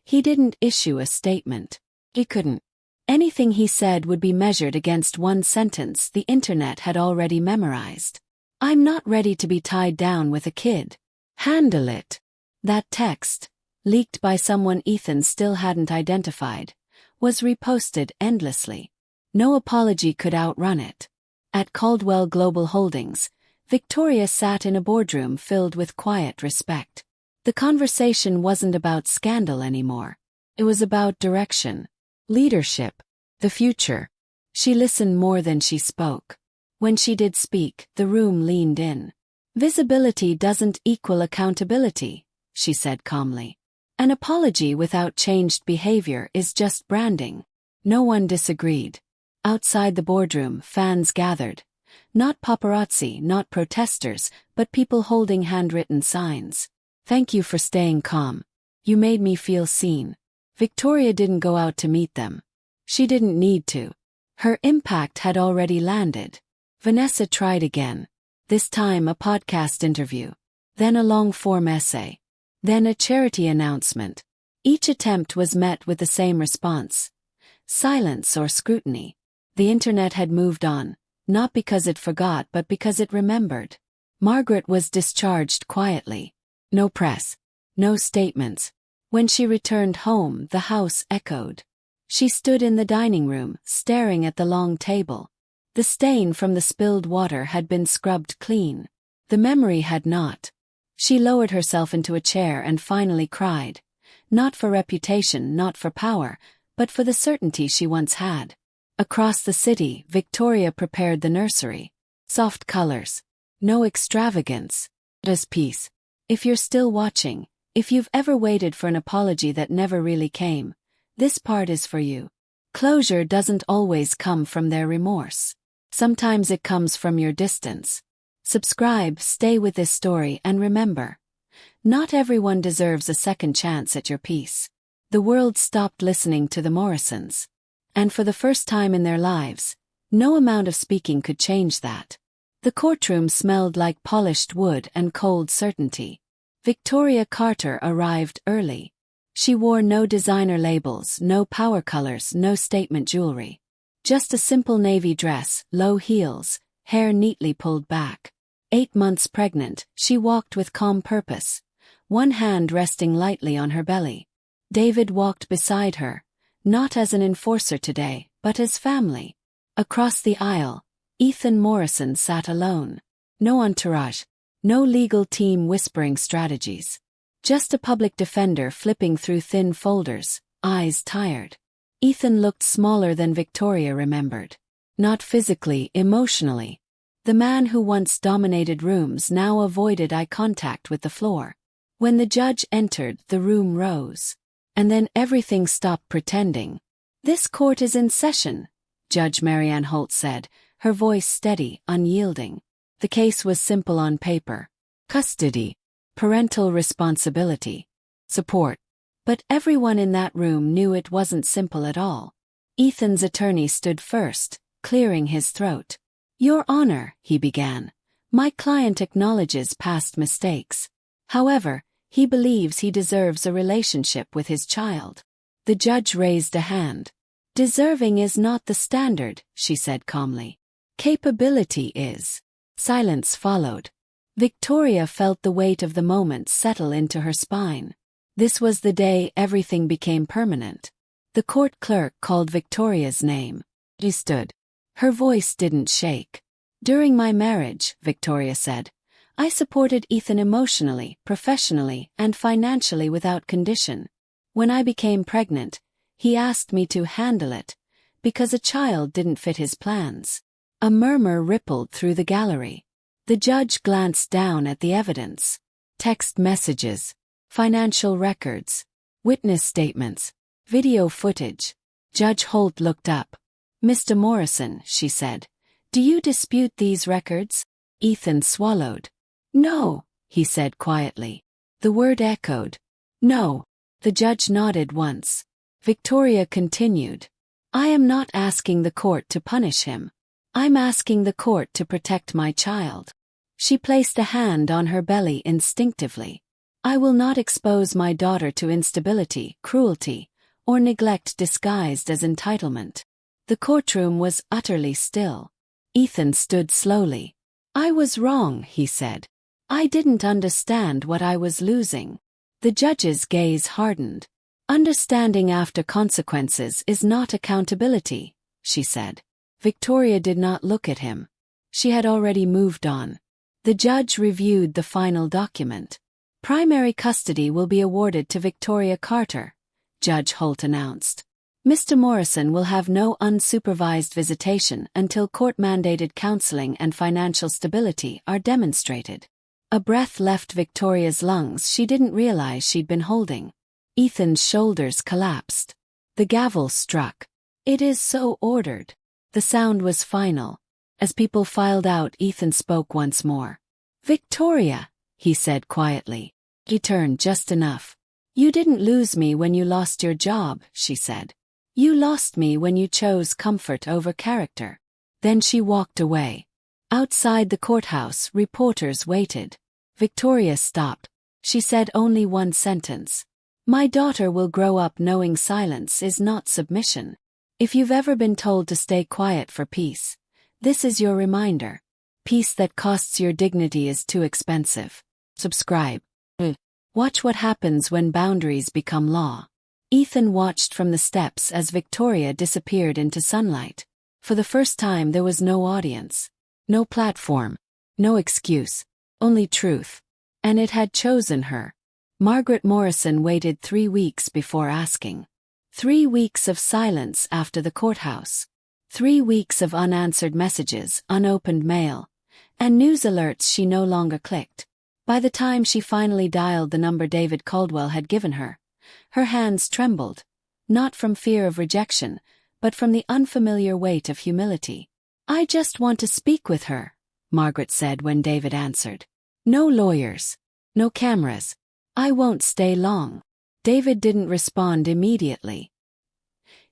He didn't issue a statement. He couldn't. Anything he said would be measured against one sentence the internet had already memorized. I'm not ready to be tied down with a kid. Handle it. That text, leaked by someone Ethan still hadn't identified, was reposted endlessly. No apology could outrun it. At Caldwell Global Holdings, Victoria sat in a boardroom filled with quiet respect. The conversation wasn't about scandal anymore. It was about direction, leadership, the future. She listened more than she spoke. When she did speak, the room leaned in. Visibility doesn't equal accountability, she said calmly. An apology without changed behavior is just branding. No one disagreed. Outside the boardroom, fans gathered. Not paparazzi, not protesters, but people holding handwritten signs. Thank you for staying calm. You made me feel seen. Victoria didn't go out to meet them. She didn't need to. Her impact had already landed. Vanessa tried again. This time a podcast interview. Then a long-form essay. Then a charity announcement. Each attempt was met with the same response. Silence or scrutiny. The internet had moved on, not because it forgot but because it remembered. Margaret was discharged quietly. No press. No statements. When she returned home, the house echoed. She stood in the dining room, staring at the long table. The stain from the spilled water had been scrubbed clean. The memory had not. She lowered herself into a chair and finally cried. Not for reputation, not for power, but for the certainty she once had. Across the city, Victoria prepared the nursery. Soft colors. No extravagance. Just peace. If you're still watching, if you've ever waited for an apology that never really came, this part is for you. Closure doesn't always come from their remorse. Sometimes it comes from your distance. Subscribe, stay with this story, and remember, not everyone deserves a second chance at your peace. The world stopped listening to the Morrisons. And for the first time in their lives, no amount of speaking could change that. The courtroom smelled like polished wood and cold certainty. Victoria Carter arrived early. She wore no designer labels, no power colors, no statement jewelry. Just a simple navy dress, low heels, hair neatly pulled back. 8 months pregnant, she walked with calm purpose, one hand resting lightly on her belly. David walked beside her, not as an enforcer today, but as family. Across the aisle, Ethan Morrison sat alone. No entourage, no legal team whispering strategies. Just a public defender flipping through thin folders, eyes tired. Ethan looked smaller than Victoria remembered. Not physically, emotionally. The man who once dominated rooms now avoided eye contact with the floor. When the judge entered, the room rose. And then everything stopped pretending. "This court is in session," Judge Marianne Holt said, her voice steady, unyielding. The case was simple on paper. Custody, parental responsibility, support. But everyone in that room knew it wasn't simple at all. Ethan's attorney stood first, clearing his throat. "Your Honor," he began, "my client acknowledges past mistakes. However, he believes he deserves a relationship with his child." The judge raised a hand. "Deserving is not the standard," she said calmly. "Capability is." Silence followed. Victoria felt the weight of the moment settle into her spine. This was the day everything became permanent. The court clerk called Victoria's name. She stood. Her voice didn't shake. "During my marriage," Victoria said, "I supported Ethan emotionally, professionally, and financially without condition. When I became pregnant, he asked me to handle it, because a child didn't fit his plans. A murmur rippled through the gallery. The judge glanced down at the evidence. Text messages, financial records, witness statements, video footage. Judge Holt looked up. "Mr. Morrison," she said, "do you dispute these records?" Ethan swallowed. "No," he said quietly. The word echoed. "No." The judge nodded once. Victoria continued. "I am not asking the court to punish him. I'm asking the court to protect my child." She placed a hand on her belly instinctively. "I will not expose my daughter to instability, cruelty, or neglect disguised as entitlement." The courtroom was utterly still. Ethan stood slowly. "I was wrong," he said. "I didn't understand what I was losing." The judge's gaze hardened. "Understanding after consequences is not accountability," she said. Victoria did not look at him. She had already moved on. The judge reviewed the final document. "Primary custody will be awarded to Victoria Carter," Judge Holt announced. "Mr. Morrison will have no unsupervised visitation until court-mandated counseling and financial stability are demonstrated." A breath left Victoria's lungs she didn't realize she'd been holding. Ethan's shoulders collapsed. The gavel struck. "It is so ordered." The sound was final. As people filed out, Ethan spoke once more. "Victoria," he said quietly. He turned just enough. "You didn't lose me when you lost your job," she said. "You lost me when you chose comfort over character." Then she walked away. Outside the courthouse, reporters waited. Victoria stopped. She said only one sentence. "My daughter will grow up knowing silence is not submission. If you've ever been told to stay quiet for peace, this is your reminder. Peace that costs your dignity is too expensive." Subscribe. Watch what happens when boundaries become law. Ethan watched from the steps as Victoria disappeared into sunlight. For the first time there was no audience. No platform. No excuse. Only truth. And it had chosen her. Margaret Morrison waited 3 weeks before asking. 3 weeks of silence after the courthouse. 3 weeks of unanswered messages, unopened mail, and news alerts she no longer clicked. By the time she finally dialed the number David Caldwell had given her, her hands trembled, not from fear of rejection, but from the unfamiliar weight of humility. "I just want to speak with her," Margaret said when David answered. "No lawyers. No cameras. I won't stay long." David didn't respond immediately.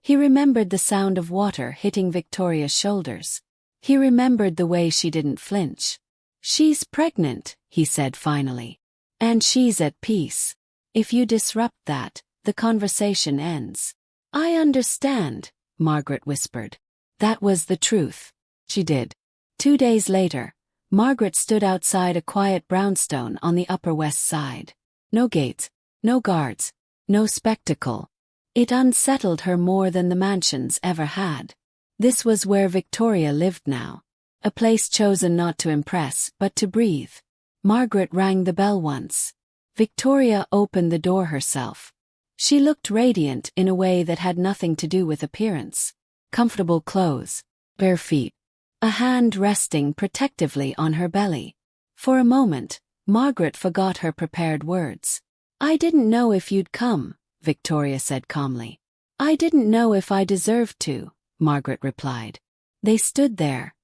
He remembered the sound of water hitting Victoria's shoulders. He remembered the way she didn't flinch. "She's pregnant," he said finally. "And she's at peace. If you disrupt that, the conversation ends." "I understand," Margaret whispered. That was the truth. She did. 2 days later, Margaret stood outside a quiet brownstone on the Upper West Side. No gates, no guards, no spectacle. It unsettled her more than the mansions ever had. This was where Victoria lived now. A place chosen not to impress, but to breathe. Margaret rang the bell once. Victoria opened the door herself. She looked radiant in a way that had nothing to do with appearance. Comfortable clothes, bare feet, a hand resting protectively on her belly. For a moment, Margaret forgot her prepared words. "I didn't know if you'd come," Victoria said calmly. "I didn't know if I deserved to," Margaret replied. They stood there,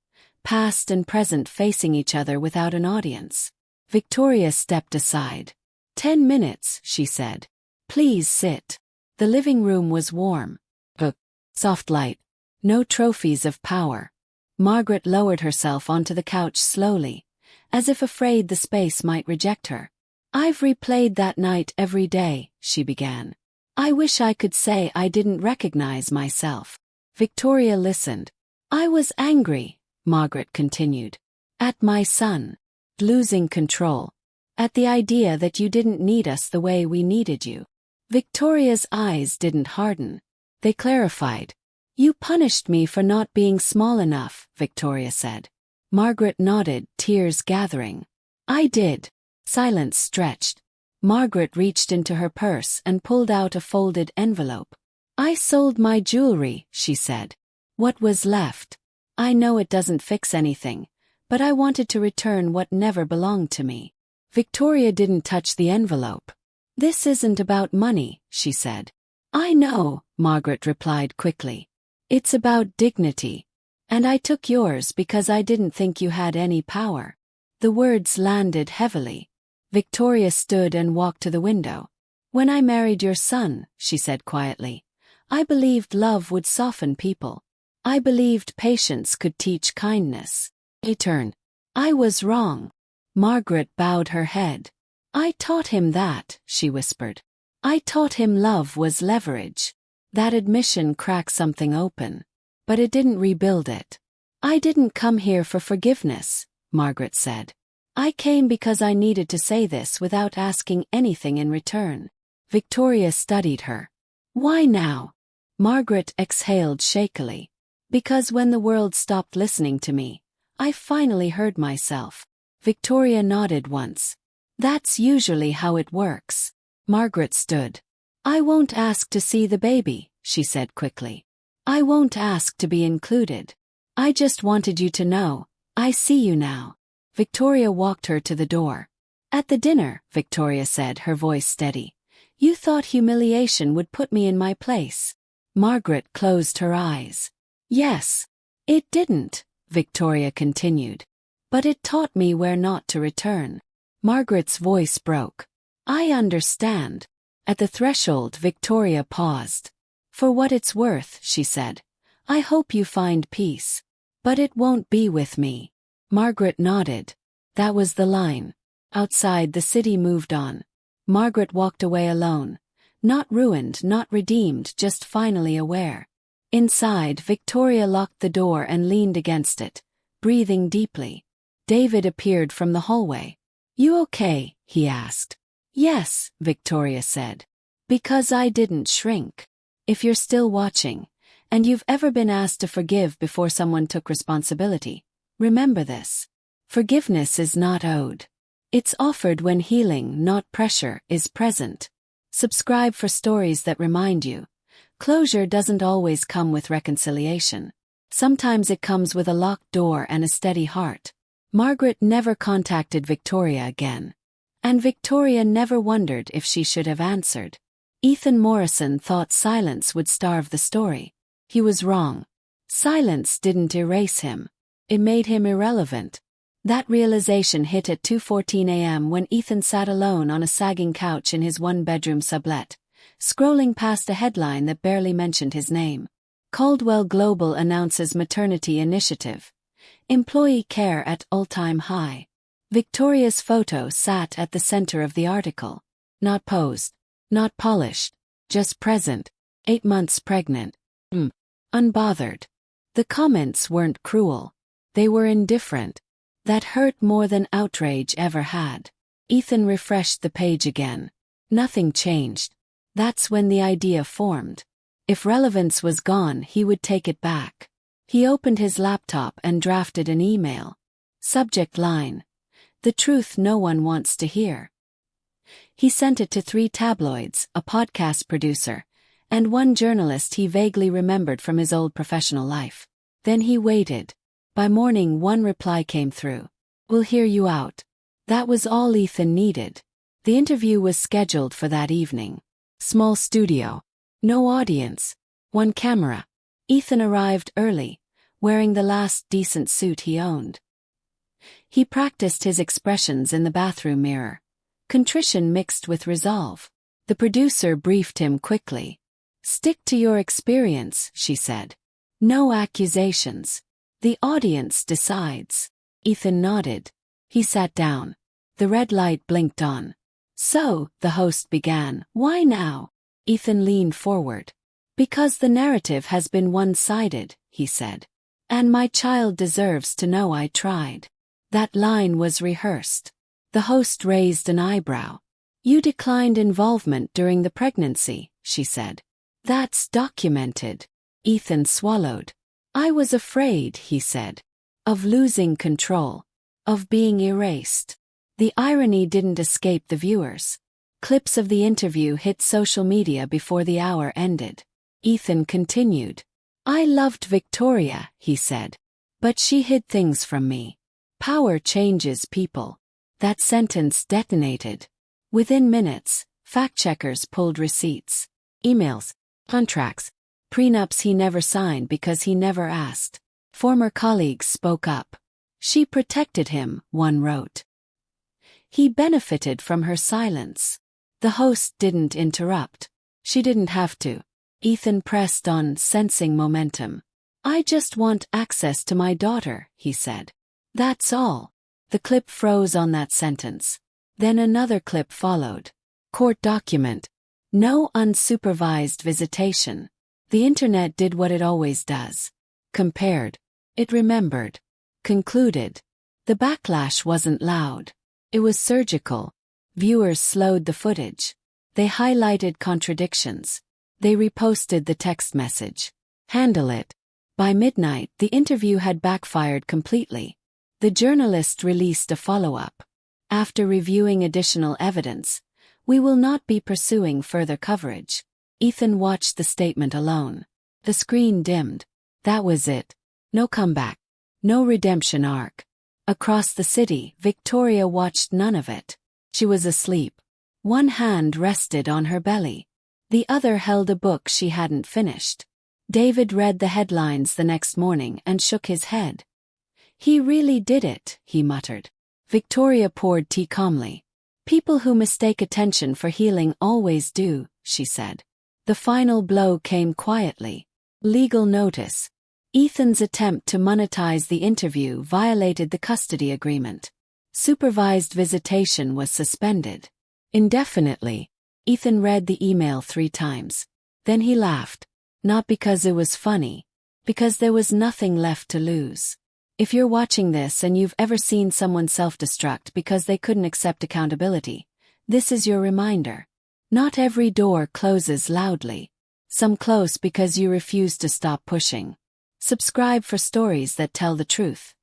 past and present facing each other without an audience. Victoria stepped aside. 10 minutes, she said. "Please sit." The living room was warm. Soft light. No trophies of power. Margaret lowered herself onto the couch slowly, as if afraid the space might reject her. "I've replayed that night every day," she began. "I wish I could say I didn't recognize myself." Victoria listened. "I was angry," Margaret continued. "At my son. Losing control. At the idea that you didn't need us the way we needed you." Victoria's eyes didn't harden. They clarified. "You punished me for not being small enough," Victoria said. Margaret nodded, tears gathering. "I did." Silence stretched. Margaret reached into her purse and pulled out a folded envelope. "I sold my jewelry," she said. "What was left? I know it doesn't fix anything, but I wanted to return what never belonged to me." Victoria didn't touch the envelope. "This isn't about money," she said. "I know," Margaret replied quickly. "It's about dignity. And I took yours because I didn't think you had any power." The words landed heavily. Victoria stood and walked to the window. "When I married your son," she said quietly, "I believed love would soften people. I believed patience could teach kindness." He turned. "I was wrong." Margaret bowed her head. "I taught him that," she whispered. "I taught him love was leverage." That admission cracked something open. But it didn't rebuild it. "I didn't come here for forgiveness," Margaret said. "I came because I needed to say this without asking anything in return." Victoria studied her. "Why now?" Margaret exhaled shakily. "Because when the world stopped listening to me, I finally heard myself." Victoria nodded once. "That's usually how it works." Margaret stood. "I won't ask to see the baby," she said quickly. "I won't ask to be included. I just wanted you to know, I see you now." Victoria walked her to the door. "At the dinner," Victoria said, her voice steady, "you thought humiliation would put me in my place." Margaret closed her eyes. "Yes. It didn't," Victoria continued. "But it taught me where not to return." Margaret's voice broke. "I understand." At the threshold, Victoria paused. "For what it's worth," she said, "I hope you find peace. But it won't be with me." Margaret nodded. That was the line. Outside, the city moved on. Margaret walked away alone. Not ruined, not redeemed, just finally aware. Inside, Victoria locked the door and leaned against it, breathing deeply. David appeared from the hallway. "You okay?" he asked. "Yes," Victoria said. "Because I didn't shrink." If you're still watching, and you've ever been asked to forgive before someone took responsibility, remember this. Forgiveness is not owed. It's offered when healing, not pressure, is present. Subscribe for stories that remind you. Closure doesn't always come with reconciliation. Sometimes it comes with a locked door and a steady heart. Margaret never contacted Victoria again. And Victoria never wondered if she should have answered. Ethan Morrison thought silence would starve the story. He was wrong. Silence didn't erase him. It made him irrelevant. That realization hit at 2:14 a.m. when Ethan sat alone on a sagging couch in his one-bedroom sublet, scrolling past a headline that barely mentioned his name. Caldwell Global announces maternity initiative. Employee care at all-time high. Victoria's photo sat at the center of the article. Not posed. Not polished. Just present. 8 months pregnant. Unbothered. The comments weren't cruel. They were indifferent. That hurt more than outrage ever had. Ethan refreshed the page again. Nothing changed. That's when the idea formed. If relevance was gone, he would take it back. He opened his laptop and drafted an email. Subject line: "The truth no one wants to hear." He sent it to 3 tabloids, a podcast producer, and one journalist he vaguely remembered from his old professional life. Then he waited. By morning, one reply came through. "We'll hear you out." That was all Ethan needed. The interview was scheduled for that evening. Small studio. No audience. 1 camera. Ethan arrived early, wearing the last decent suit he owned. He practiced his expressions in the bathroom mirror. Contrition mixed with resolve. The producer briefed him quickly. "Stick to your experience," she said. "No accusations. The audience decides." Ethan nodded. He sat down. The red light blinked on. "So," the host began, "why now?" Ethan leaned forward. "Because the narrative has been one-sided," he said. "And my child deserves to know I tried." That line was rehearsed. The host raised an eyebrow. "You declined involvement during the pregnancy," she said. "That's documented." Ethan swallowed. "I was afraid," he said, "of losing control, of being erased." The irony didn't escape the viewers. Clips of the interview hit social media before the hour ended. Ethan continued. I loved Victoria, he said. But she hid things from me. Power changes people. That sentence detonated. Within minutes, fact-checkers pulled receipts, emails, contracts, prenups he never signed because he never asked. Former colleagues spoke up. She protected him, one wrote. He benefited from her silence. The host didn't interrupt. She didn't have to. Ethan pressed on, sensing momentum. I just want access to my daughter, he said. That's all. The clip froze on that sentence. Then another clip followed. Court document. No unsupervised visitation. The internet did what it always does. Compared. It remembered. Concluded. The backlash wasn't loud. It was surgical. Viewers slowed the footage. They highlighted contradictions. They reposted the text message. Handle it. By midnight, the interview had backfired completely. The journalist released a follow-up. After reviewing additional evidence, we will not be pursuing further coverage. Ethan watched the statement alone. The screen dimmed. That was it. No comeback. No redemption arc. Across the city, Victoria watched none of it. She was asleep. One hand rested on her belly. The other held a book she hadn't finished. David read the headlines the next morning and shook his head. He really did it, he muttered. Victoria poured tea calmly. People who mistake attention for healing always do, she said. The final blow came quietly. Legal notice. Ethan's attempt to monetize the interview violated the custody agreement. Supervised visitation was suspended. Indefinitely. Ethan read the email 3 times. Then he laughed. Not because it was funny. Because there was nothing left to lose. If you're watching this and you've ever seen someone self-destruct because they couldn't accept accountability, this is your reminder. Not every door closes loudly. Some close because you refuse to stop pushing. Subscribe for stories that tell the truth.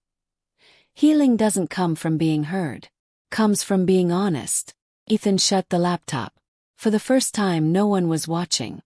Healing doesn't come from being heard. Comes from being honest. Ethan shut the laptop. For the first time, no one was watching.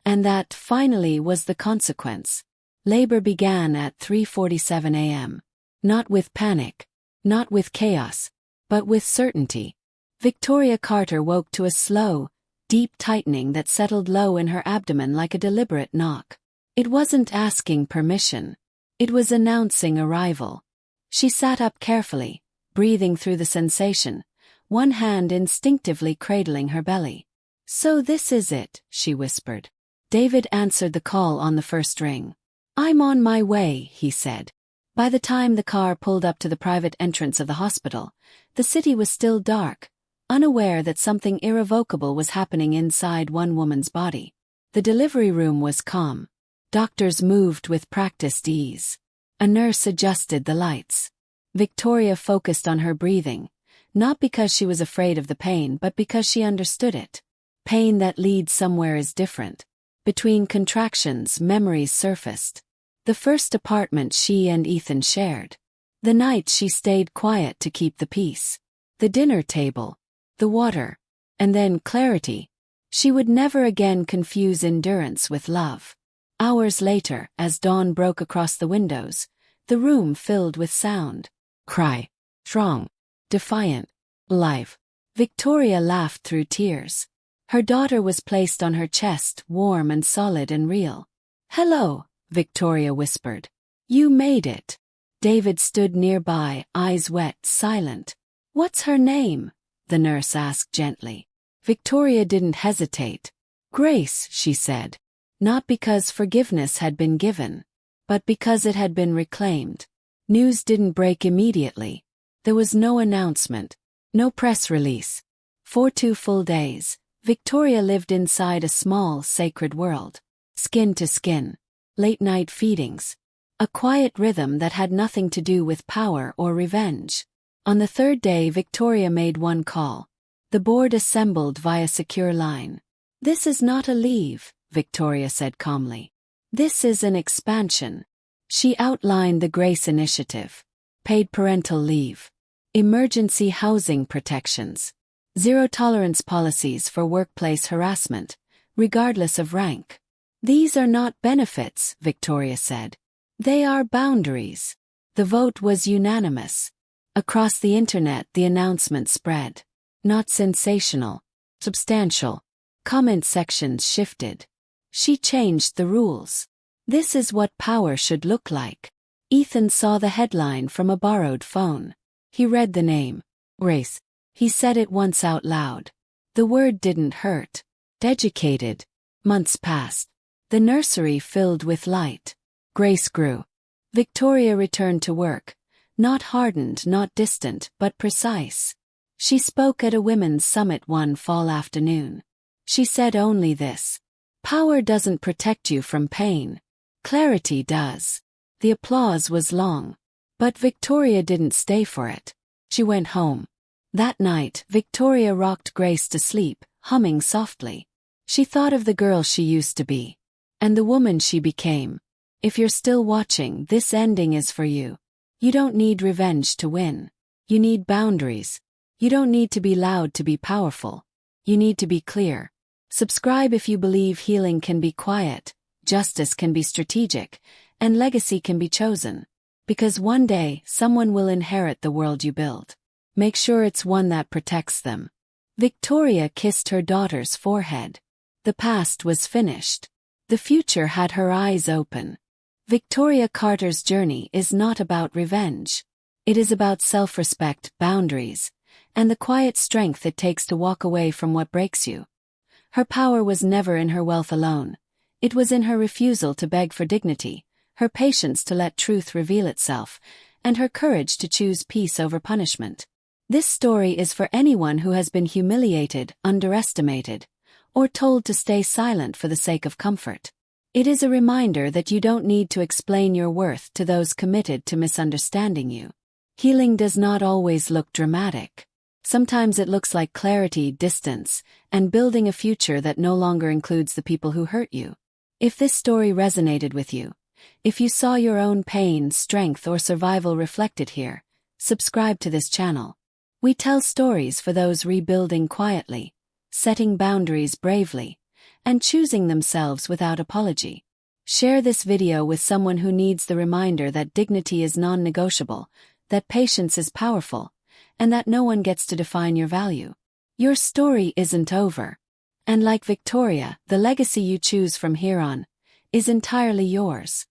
And that, finally, was the consequence. Labor began at 3:47 a.m. Not with panic. Not with chaos. But with certainty. Victoria Carter woke to a slow, deep tightening that settled low in her abdomen like a deliberate knock. It wasn't asking permission. It was announcing arrival. She sat up carefully, breathing through the sensation, one hand instinctively cradling her belly. So this is it, she whispered. David answered the call on the first ring. I'm on my way, he said. By the time the car pulled up to the private entrance of the hospital, the city was still dark, unaware that something irrevocable was happening inside one woman's body. The delivery room was calm. Doctors moved with practiced ease. A nurse adjusted the lights. Victoria focused on her breathing, not because she was afraid of the pain but because she understood it. Pain that leads somewhere is different. Between contractions, memories surfaced. The first apartment she and Ethan shared. The night she stayed quiet to keep the peace. The dinner table. The water. And then clarity. She would never again confuse endurance with love. Hours later, as dawn broke across the windows, the room filled with sound. Cry. Strong. Defiant. Live. Victoria laughed through tears. Her daughter was placed on her chest, warm and solid and real. Hello, Victoria whispered. You made it. David stood nearby, eyes wet, silent. What's her name? The nurse asked gently. Victoria didn't hesitate. Grace, she said. Not because forgiveness had been given, but because it had been reclaimed. News didn't break immediately. There was no announcement, no press release. For 2 full days, Victoria lived inside a small, sacred world. Skin to skin. Late-night feedings. A quiet rhythm that had nothing to do with power or revenge. On the 3rd day, Victoria made one call. The board assembled via secure line. This is not a leave, Victoria said calmly. This is an expansion. She outlined the Grace Initiative. Paid parental leave. Emergency housing protections. Zero-tolerance policies for workplace harassment, regardless of rank. These are not benefits, Victoria said. They are boundaries. The vote was unanimous. Across the internet, the announcement spread. Not sensational, substantial. Comment sections shifted. She changed the rules. This is what power should look like. Ethan saw the headline from a borrowed phone. He read the name. Grace. He said it once out loud. The word didn't hurt. Educated. Months passed. The nursery filled with light. Grace grew. Victoria returned to work. Not hardened, not distant, but precise. She spoke at a women's summit one fall afternoon. She said only this. Power doesn't protect you from pain. Clarity does. The applause was long. But Victoria didn't stay for it. She went home. That night, Victoria rocked Grace to sleep, humming softly. She thought of the girl she used to be. And the woman she became. If you're still watching, this ending is for you. You don't need revenge to win. You need boundaries. You don't need to be loud to be powerful. You need to be clear. Subscribe if you believe healing can be quiet, justice can be strategic, and legacy can be chosen. Because one day, someone will inherit the world you build. Make sure it's one that protects them. Victoria kissed her daughter's forehead. The past was finished. The future had her eyes open. Victoria Carter's journey is not about revenge. It is about self-respect, boundaries, and the quiet strength it takes to walk away from what breaks you. Her power was never in her wealth alone. It was in her refusal to beg for dignity, her patience to let truth reveal itself, and her courage to choose peace over punishment. This story is for anyone who has been humiliated, underestimated, or told to stay silent for the sake of comfort. It is a reminder that you don't need to explain your worth to those committed to misunderstanding you. Healing does not always look dramatic. Sometimes it looks like clarity, distance, and building a future that no longer includes the people who hurt you. If this story resonated with you, if you saw your own pain, strength, or survival reflected here, subscribe to this channel. We tell stories for those rebuilding quietly, setting boundaries bravely, and choosing themselves without apology. Share this video with someone who needs the reminder that dignity is non-negotiable, that patience is powerful, and that no one gets to define your value. Your story isn't over. And like Victoria, the legacy you choose from here on is entirely yours.